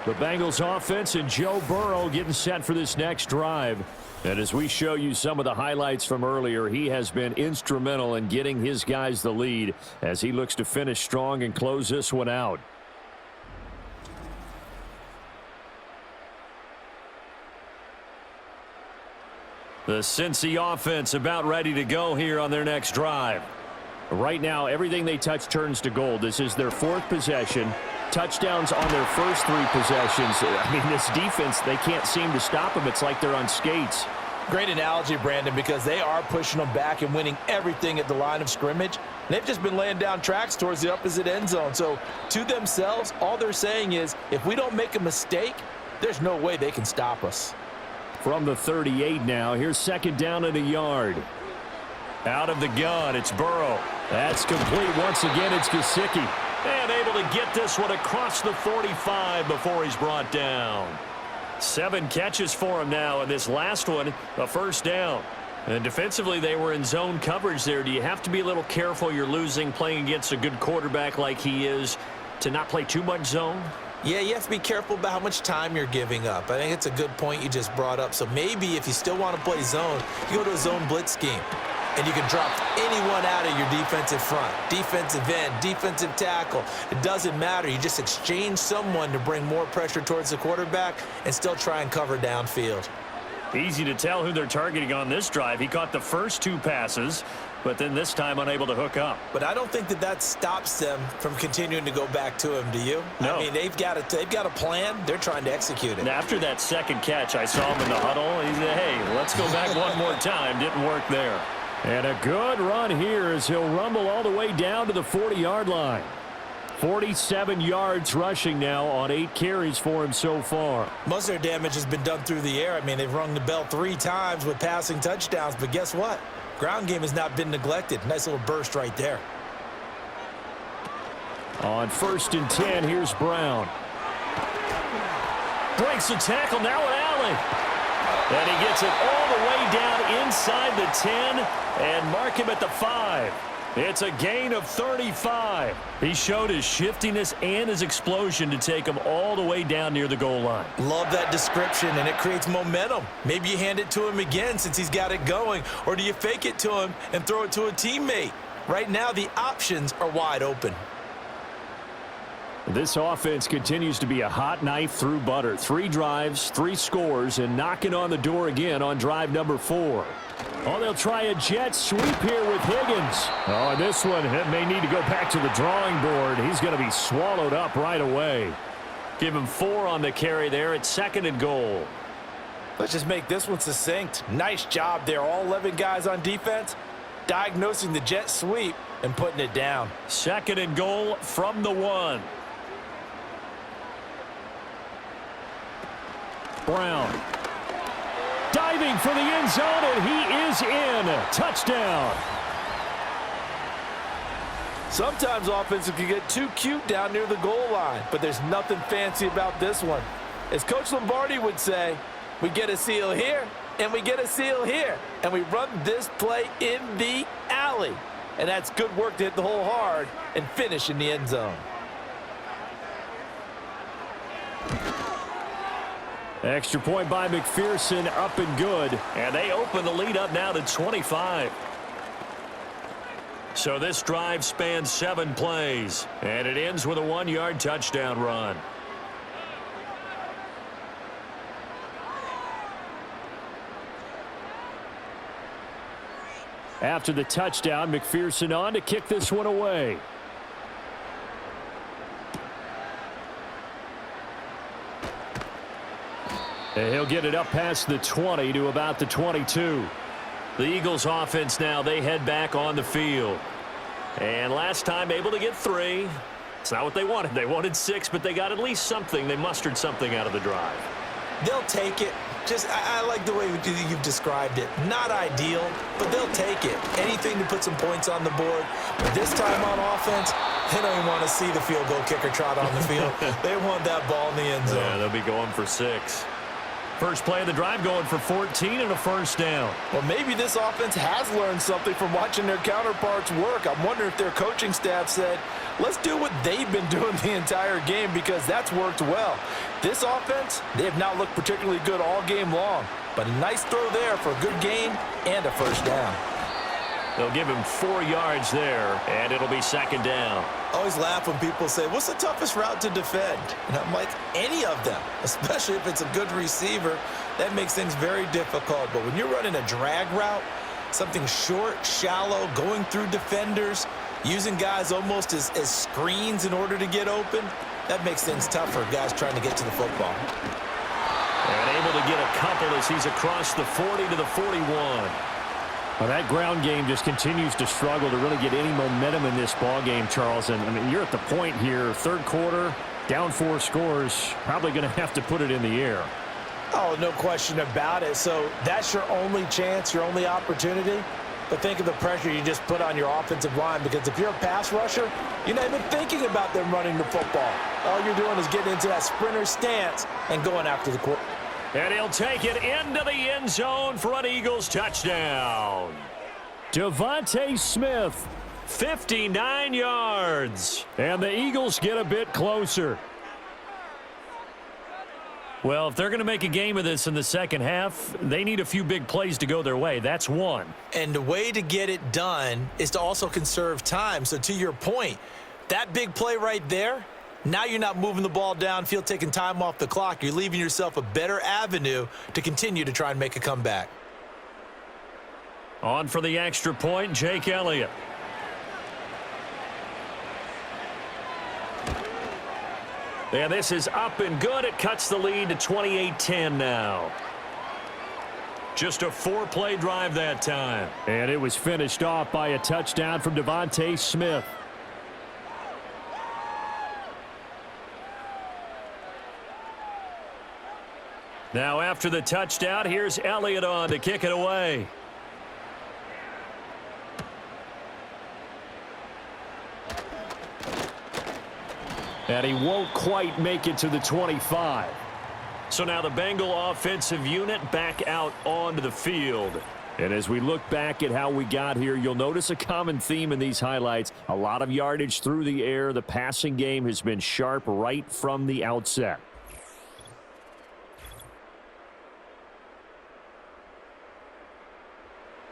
[SPEAKER 3] The Bengals offense and Joe Burrow getting set for this next drive. And as we show you some of the highlights from earlier, he has been instrumental in getting his guys the lead as he looks to finish strong and close this one out. The Cincy offense about ready to go here on their next drive. Right now, everything they touch turns to gold. This is their 4th possession. Touchdowns on their first 3 possessions. I mean, this defense, they can't seem to stop them. It's like they're on skates.
[SPEAKER 4] Great analogy, Brandon, because they are pushing them back and winning everything at the line of scrimmage. They've just been laying down tracks towards the opposite end zone. So to themselves, all they're saying is, if we don't make a mistake, There's no way they can stop us.
[SPEAKER 3] From the 38 now, here's second down and a yard. Out of the gun, it's Burrow. That's complete once again. It's Gesicki. And able to get this one across the 45 before he's brought down. 7 catches for him now, and this last one, a first down. And defensively, they were in zone coverage there. Do you have to be a little careful? You're losing, playing against a good quarterback like he is, to not play too much zone?
[SPEAKER 4] Yeah, you have to be careful about how much time you're giving up. I think it's a good point you just brought up. So maybe if you still want to play zone, you go to a zone blitz scheme. And you can drop anyone out of your defensive front, defensive end, defensive tackle. It doesn't matter. You just exchange someone to bring more pressure towards the quarterback and still try and cover downfield.
[SPEAKER 3] Easy to tell who they're targeting on this drive. He caught the first 2 passes, but then this time unable to hook up.
[SPEAKER 4] But I don't think that stops them from continuing to go back to him, do you?
[SPEAKER 3] No.
[SPEAKER 4] I mean, they've got a plan. They're trying to execute it.
[SPEAKER 3] And after that second catch, I saw him in the huddle. He said, hey, let's go back one more time. Didn't work there. And a good run here as he'll rumble all the way down to the 40-yard line. 47 yards rushing now on 8 carries for him so far.
[SPEAKER 4] Most of their damage has been done through the air. I mean, they've rung the bell 3 times with passing touchdowns, but guess what? Ground game has not been neglected. Nice little burst right there.
[SPEAKER 3] On 1st and 10, here's Brown. Breaks the tackle, now an alley. And he gets it all the way down inside the 10 and mark him at the 5. It's a gain of 35. He showed his shiftiness and his explosion to take him all the way down near the goal line.
[SPEAKER 4] Love that description, and it creates momentum. Maybe you hand it to him again since he's got it going, or do you fake it to him and throw it to a teammate? Right now, the options are wide open.
[SPEAKER 3] This offense continues to be a hot knife through butter. 3 drives, 3 scores, and knocking on the door again on drive number 4. Oh, they'll try a jet sweep here with Higgins. Oh, and this one may need to go back to the drawing board. He's going to be swallowed up right away. Give him 4 on the carry there. It's 2nd and goal.
[SPEAKER 4] Let's just make this one succinct. Nice job there. All 11 guys on defense diagnosing the jet sweep and putting it down.
[SPEAKER 3] 2nd and goal from the 1. Brown diving for the end zone, and he is in. Touchdown.
[SPEAKER 4] Sometimes offenses can get too cute down near the goal line, but there's nothing fancy about this one. As Coach Lombardi would say, we get a seal here, and we get a seal here, and we run this play in the alley. And that's good work to hit the hole hard and finish in the end zone.
[SPEAKER 3] Extra point by McPherson, up and good. And they open the lead up now to 25. So this drive spans 7 plays. And it ends with a 1-yard touchdown run. After the touchdown, McPherson on to kick this one away. And he'll get it up past the 20 to about the 22. The Eagles offense now, they head back on the field. And last time able to get 3. It's not what they wanted. They wanted 6, but they got at least something. They mustered something out of the drive.
[SPEAKER 4] They'll take it. I like the way you've described it. Not ideal, but they'll take it. Anything to put some points on the board. But this time on offense, they don't even want to see the field goal kicker trot on the field. They want that ball in the end zone.
[SPEAKER 3] Yeah, they'll be going for 6. First play of the drive going for 14 and a first down.
[SPEAKER 4] Well, maybe this offense has learned something from watching their counterparts work. I'm wondering if their coaching staff said, let's do what they've been doing the entire game because that's worked well. This offense, they have not looked particularly good all game long, but a nice throw there for a good gain and a first down.
[SPEAKER 3] They'll give him 4 yards there, and it'll be second down.
[SPEAKER 4] I always laugh when people say, what's the toughest route to defend? And I'm like, any of them, especially if it's a good receiver. That makes things very difficult. But when you're running a drag route, something short, shallow, going through defenders, using guys almost as screens in order to get open, that makes things tough for guys trying to get to the football.
[SPEAKER 3] And able to get a couple as he's across the 40 to the 41. Well, that ground game just continues to struggle to really get any momentum in this ball game, Charles. And I mean, you're at the point here, third quarter, Down 4 scores, probably going to have to put it in the air.
[SPEAKER 4] Oh, no question about it. So that's your only chance, your only opportunity. But think of the pressure you just put on your offensive line, because if you're a pass rusher, you're not even thinking about them running the football. All you're doing is getting into that sprinter stance and going after the quarterback.
[SPEAKER 3] And he'll take it into the end zone for an Eagles touchdown. Devontae Smith, 59 yards. And the Eagles get a bit closer. Well, if they're going to make a game of this in the second half, they need a few big plays to go their way. That's one.
[SPEAKER 4] And the way to get it done is to also conserve time. So to your point, that big play right there, now you're not moving the ball downfield, taking time off the clock. You're leaving yourself a better avenue to continue to try and make a comeback.
[SPEAKER 3] On for the extra point, Jake Elliott. And this is up and good. It cuts the lead to 28-10 now. Just a 4-play drive that time. And it was finished off by a touchdown from Devontae Smith. Now after the touchdown, here's Elliott on to kick it away. And he won't quite make it to the 25. So now the Bengal offensive unit back out onto the field. And as we look back at how we got here, you'll notice a common theme in these highlights. A lot of yardage through the air. The passing game has been sharp right from the outset.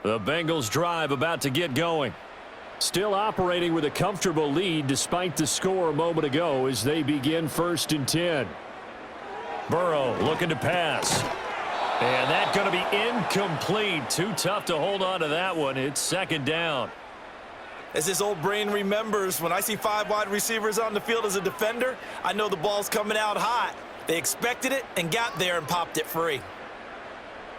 [SPEAKER 3] The Bengals drive about to get going. Still operating with a comfortable lead despite the score a moment ago as they begin 1st and 10. Burrow looking to pass. And that's going to be incomplete. Too tough to hold on to that one. It's 2nd down.
[SPEAKER 4] As this old brain remembers, when I see 5 wide receivers on the field as a defender, I know the ball's coming out hot. They expected it and got there and popped it free.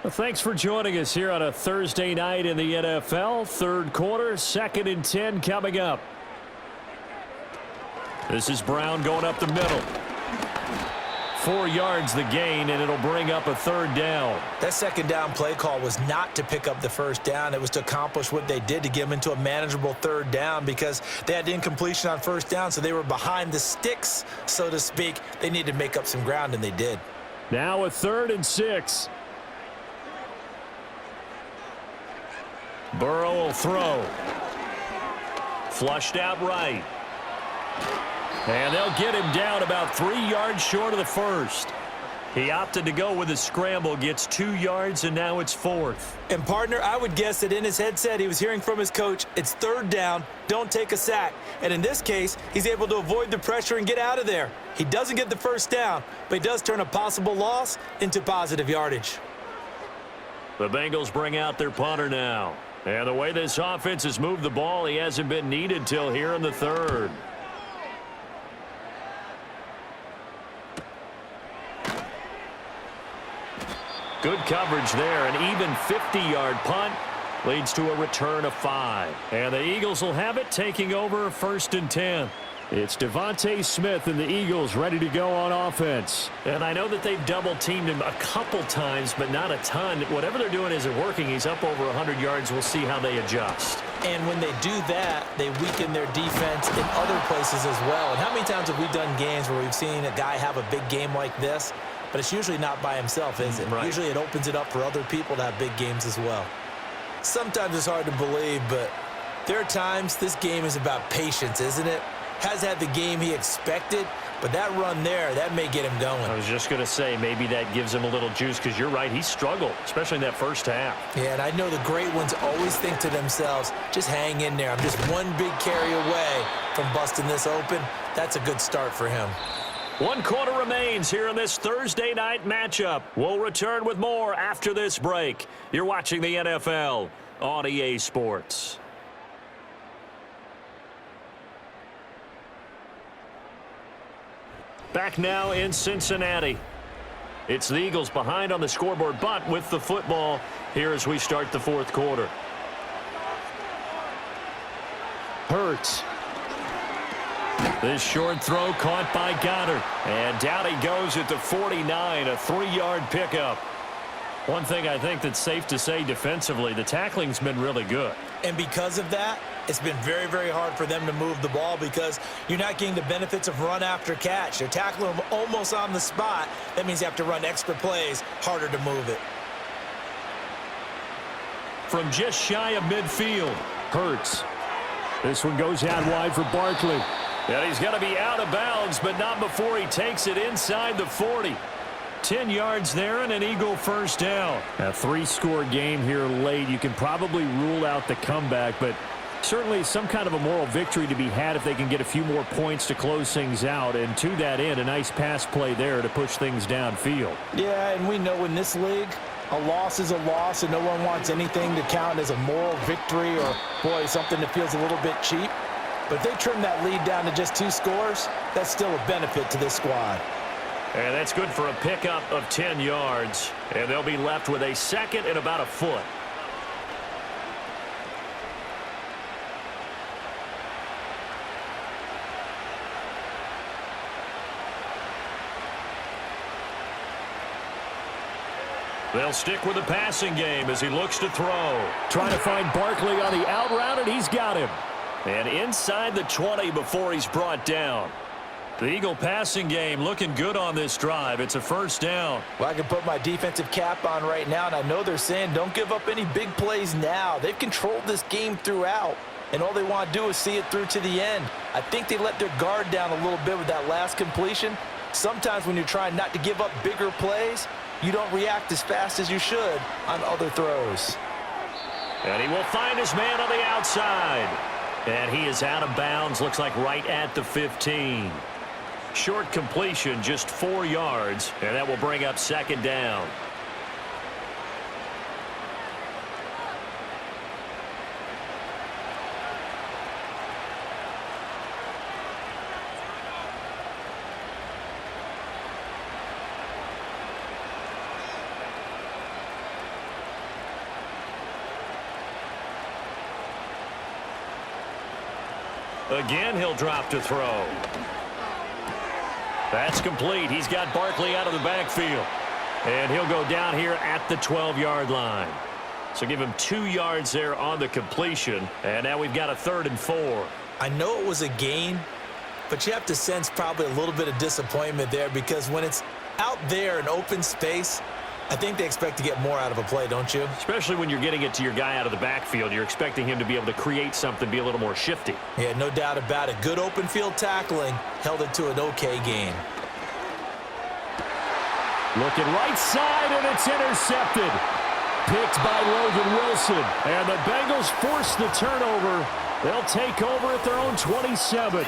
[SPEAKER 3] Well, thanks for joining us here on a Thursday night in the NFL. 3rd quarter, 2nd and 10 coming up. This is Brown going up the middle. 4 yards the gain, and it'll bring up a 3rd down.
[SPEAKER 4] That 2nd down play call was not to pick up the 1st down. It was to accomplish what they did, to get them into a manageable 3rd down, because they had incompletion on 1st down, so they were behind the sticks, so to speak. They needed to make up some ground, and they did.
[SPEAKER 3] Now a 3rd and 6. Burrow will throw. Flushed out right. And they'll get him down about 3 yards short of the 1st. He opted to go with a scramble, gets 2 yards, and now it's 4th.
[SPEAKER 4] And, partner, I would guess that in his headset he was hearing from his coach, it's 3rd down, don't take a sack. And in this case, he's able to avoid the pressure and get out of there. He doesn't get the 1st down, but he does turn a possible loss into positive yardage.
[SPEAKER 3] The Bengals bring out their punter now. And the way this offense has moved the ball, he hasn't been needed till here in the 3rd. Good coverage there. An even 50-yard punt leads to a return of 5. And the Eagles will have it, taking over 1st and 10. It's Devontae Smith and the Eagles ready to go on offense. And I know that they've double-teamed him a couple times, but not a ton. Whatever they're doing isn't working. He's up over 100 yards. We'll see how they adjust.
[SPEAKER 4] And when they do that, they weaken their defense in other places as well. And how many times have we done games where we've seen a guy have a big game like this, but it's usually not by himself, is it?
[SPEAKER 3] Right.
[SPEAKER 4] Usually it opens it up for other people to have big games as well. Sometimes it's hard to believe, but there are times this game is about patience, isn't it? Has had the game he expected, but that run there, that may get him going.
[SPEAKER 3] I was just going to say, maybe that gives him a little juice, because you're right, he struggled, especially in that 1st half.
[SPEAKER 4] Yeah, and I know the great ones always think to themselves, just hang in there. I'm just one big carry away from busting this open. That's a good start for him.
[SPEAKER 3] 1 quarter remains here in this Thursday night matchup. We'll return with more after this break. You're watching the NFL on EA Sports. Back now in Cincinnati. It's the Eagles behind on the scoreboard, but with the football here as we start the 4th quarter. This short throw caught by Goddard. And down he goes at the 49, a 3-yard pickup. One thing I think that's safe to say defensively, the tackling's been really good.
[SPEAKER 4] And because of that, it's been very, very hard for them to move the ball because you're not getting the benefits of run after catch. They're tackling them almost on the spot. That means you have to run extra plays, harder to move it.
[SPEAKER 3] From just shy of midfield, Hurts. This one goes out wide for Barkley. And he's going to be out of bounds, but not before he takes it inside the 40. 10 yards there and an Eagle first down. A 3-score game here late. You can probably rule out the comeback, but certainly some kind of a moral victory to be had if they can get a few more points to close things out. And to that end, a nice pass play there to push things downfield.
[SPEAKER 4] Yeah, and we know in this league, a loss is a loss, and no one wants anything to count as a moral victory or, boy, something that feels a little bit cheap. But if they trim that lead down to just 2 scores, that's still a benefit to this squad.
[SPEAKER 3] And that's good for a pickup of 10 yards. And they'll be left with a second and about a foot. They'll stick with the passing game as he looks to throw. Trying to find Barkley on the out route, and he's got him. And inside the 20 before he's brought down. The Eagle passing game looking good on this drive. It's a first down.
[SPEAKER 4] Well, I can put my defensive cap on right now, and I know they're saying don't give up any big plays now. They've controlled this game throughout, and all they want to do is see it through to the end. I think they let their guard down a little bit with that last completion. Sometimes when you're trying not to give up bigger plays, you don't react as fast as you should on other throws.
[SPEAKER 3] And he will find his man on the outside. And he is out of bounds, looks like right at the 15. Short completion, just 4 yards, and that will bring up second down. Again, he'll drop to throw. That's complete. He's got Barkley out of the backfield. And he'll go down here at the 12-yard line. So give him 2 yards there on the completion. And now we've got a 3rd and 4.
[SPEAKER 4] I know it was a gain, but you have to sense probably a little bit of disappointment there because when it's out there in open space, I think they expect to get more out of a play, don't you?
[SPEAKER 3] Especially when you're getting it to your guy out of the backfield. You're expecting him to be able to create something, be a little more shifty.
[SPEAKER 4] Yeah, no doubt about it. Good open field tackling held it to an okay gain.
[SPEAKER 3] Looking right side, and it's intercepted. Picked by Logan Wilson. And the Bengals force the turnover. They'll take over at their own 27.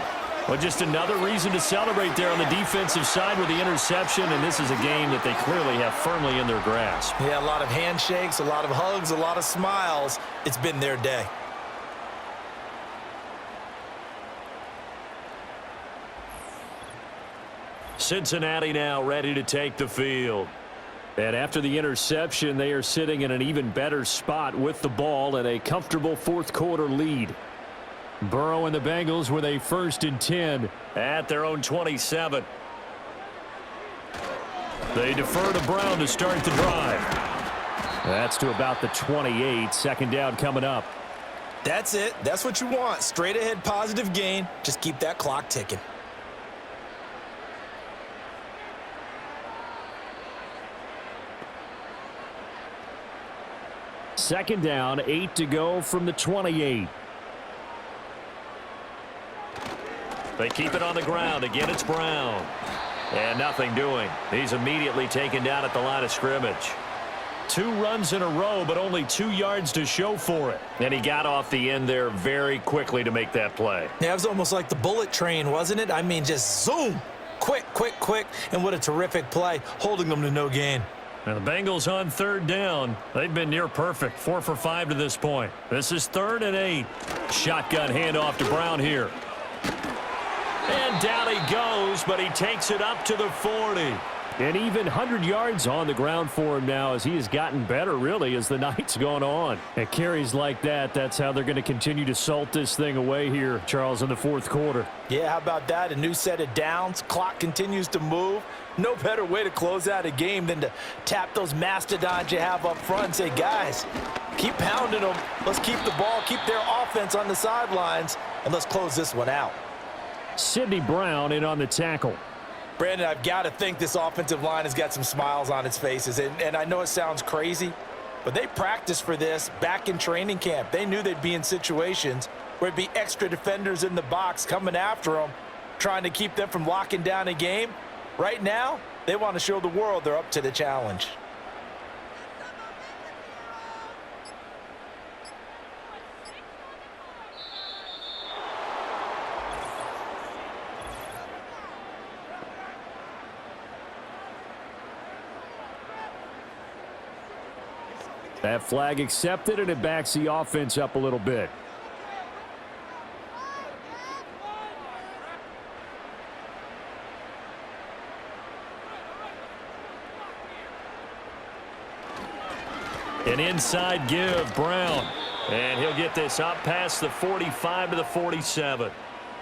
[SPEAKER 3] Well, just another reason to celebrate there on the defensive side with the interception, and this is a game that they clearly have firmly in their grasp.
[SPEAKER 4] Yeah, a lot of handshakes, a lot of hugs, a lot of smiles. It's been their day.
[SPEAKER 3] Cincinnati now ready to take the field. And after the interception, they are sitting in an even better spot with the ball and a comfortable fourth-quarter lead. Burrow and the Bengals with a 1st and 10 at their own 27. They defer to Brown to start the drive. That's to about the 28. Second down coming up.
[SPEAKER 4] That's it. That's what you want. Straight ahead positive gain. Just keep that clock ticking.
[SPEAKER 3] Second down, 8 to go from the 28. They keep it on the ground. Again, it's Brown. And nothing doing. He's immediately taken down at the line of scrimmage. 2 runs in a row, but only 2 yards to show for it. And he got off the end there very quickly to make that play.
[SPEAKER 4] Yeah, it was almost like the bullet train, wasn't it? I mean, just zoom. Quick, quick, quick. And what a terrific play, holding them to no gain.
[SPEAKER 3] And the Bengals on 3rd down. They've been near perfect. 4 for 5 to this point. This is 3rd and 8. Shotgun handoff to Brown here. And down he goes, but he takes it up to the 40. And even 100 yards on the ground for him now as he has gotten better, really, as the night's gone on. At carries like that, that's how they're going to continue to salt this thing away here, Charles, in the fourth quarter.
[SPEAKER 4] Yeah, how about that? A new set of downs. Clock continues to move. No better way to close out a game than to tap those mastodons you have up front and say, guys, keep pounding them. Let's keep the ball, keep their offense on the sidelines, and let's close this one out.
[SPEAKER 3] Sidney Brown in on the tackle.
[SPEAKER 4] Brandon, I've got to think this offensive line has got some smiles on its faces. And I know it sounds crazy, but they practiced for this back in training camp. They knew they'd be in situations where it'd be extra defenders in the box coming after them, trying to keep them from locking down a game. Right now, they want to show the world they're up to the challenge.
[SPEAKER 3] That flag accepted, and it backs the offense up a little bit. An inside give, Brown. And he'll get this up past the 45 to the 47.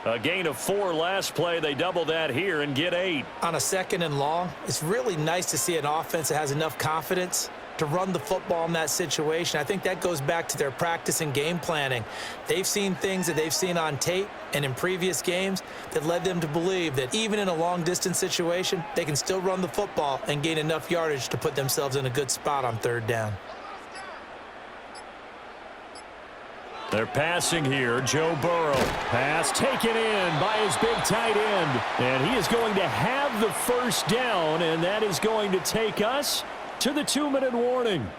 [SPEAKER 3] A gain of 4 last play. They double that here and get 8.
[SPEAKER 4] On a 2nd and long, it's really nice to see an offense that has enough confidence to run the football in that situation. I think that goes back to their practice and game planning. They've seen things that they've seen on tape and in previous games that led them to believe that even in a long-distance situation, they can still run the football and gain enough yardage to put themselves in a good spot on 3rd down.
[SPEAKER 3] They're passing here. Joe Burrow. Pass taken in by his big tight end. And he is going to have the first down, and that is going to take us to the 2-minute warning.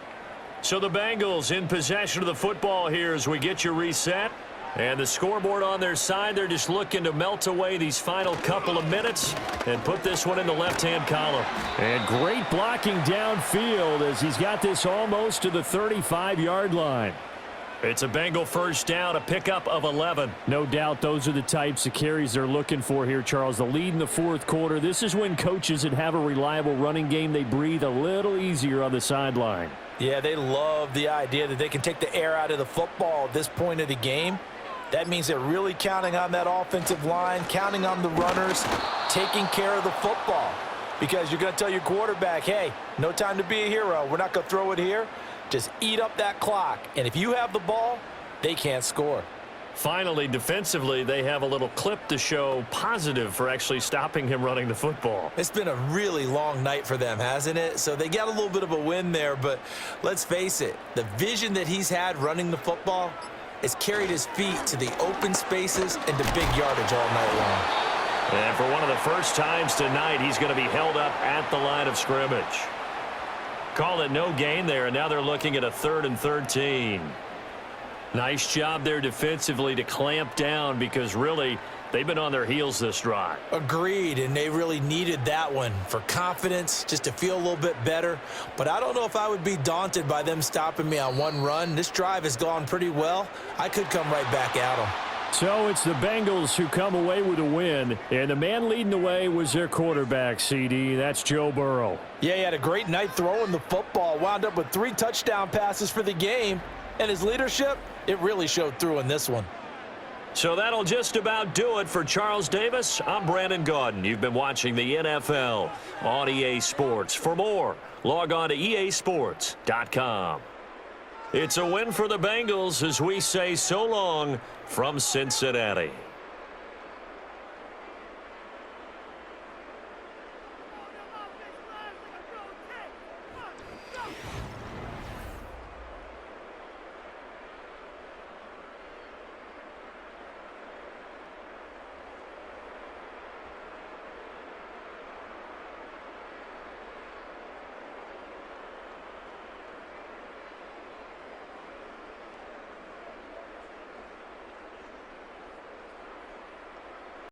[SPEAKER 3] So the Bengals in possession of the football here as we get you reset. And the scoreboard on their side, they're just looking to melt away these final couple of minutes and put this one in the left-hand column. And great blocking downfield as he's got this almost to the 35-yard line. It's a Bengal first down, a pickup of 11. No doubt those are the types of carries they're looking for here, Charles. The lead in the fourth quarter. This is when coaches that have a reliable running game, they breathe a little easier on the sideline.
[SPEAKER 4] Yeah, they love the idea that they can take the air out of the football at this point of the game. That means they're really counting on that offensive line, counting on the runners, taking care of the football. Because you're going to tell your quarterback, hey, no time to be a hero. We're not going to throw it here. Just eat up that clock. And if you have the ball, they can't score.
[SPEAKER 3] Finally, defensively, they have a little clip to show positive for actually stopping him running the football.
[SPEAKER 4] It's been a really long night for them, hasn't it? So they got a little bit of a win there, but let's face it, the vision that he's had running the football has carried his feet to the open spaces and to big yardage all night long.
[SPEAKER 3] And for one of the first times tonight, he's going to be held up at the line of scrimmage. Call it no gain there, and now they're looking at a 3rd and 13. Nice job there defensively to clamp down because really they've been on their heels this drive.
[SPEAKER 4] Agreed, and they really needed that one for confidence, just to feel a little bit better. But I don't know if I would be daunted by them stopping me on one run. This drive has gone pretty well. I could come right back at them.
[SPEAKER 3] So it's the Bengals who come away with a win, and the man leading the way was their quarterback, CD. That's Joe Burrow.
[SPEAKER 4] Yeah, he had a great night throwing the football, wound up with 3 touchdown passes for the game, and his leadership, it really showed through in this one.
[SPEAKER 3] So that'll just about do it for Charles Davis. I'm Brandon Gaudin. You've been watching the NFL on EA Sports. For more, log on to easports.com. It's a win for the Bengals as we say so long from Cincinnati.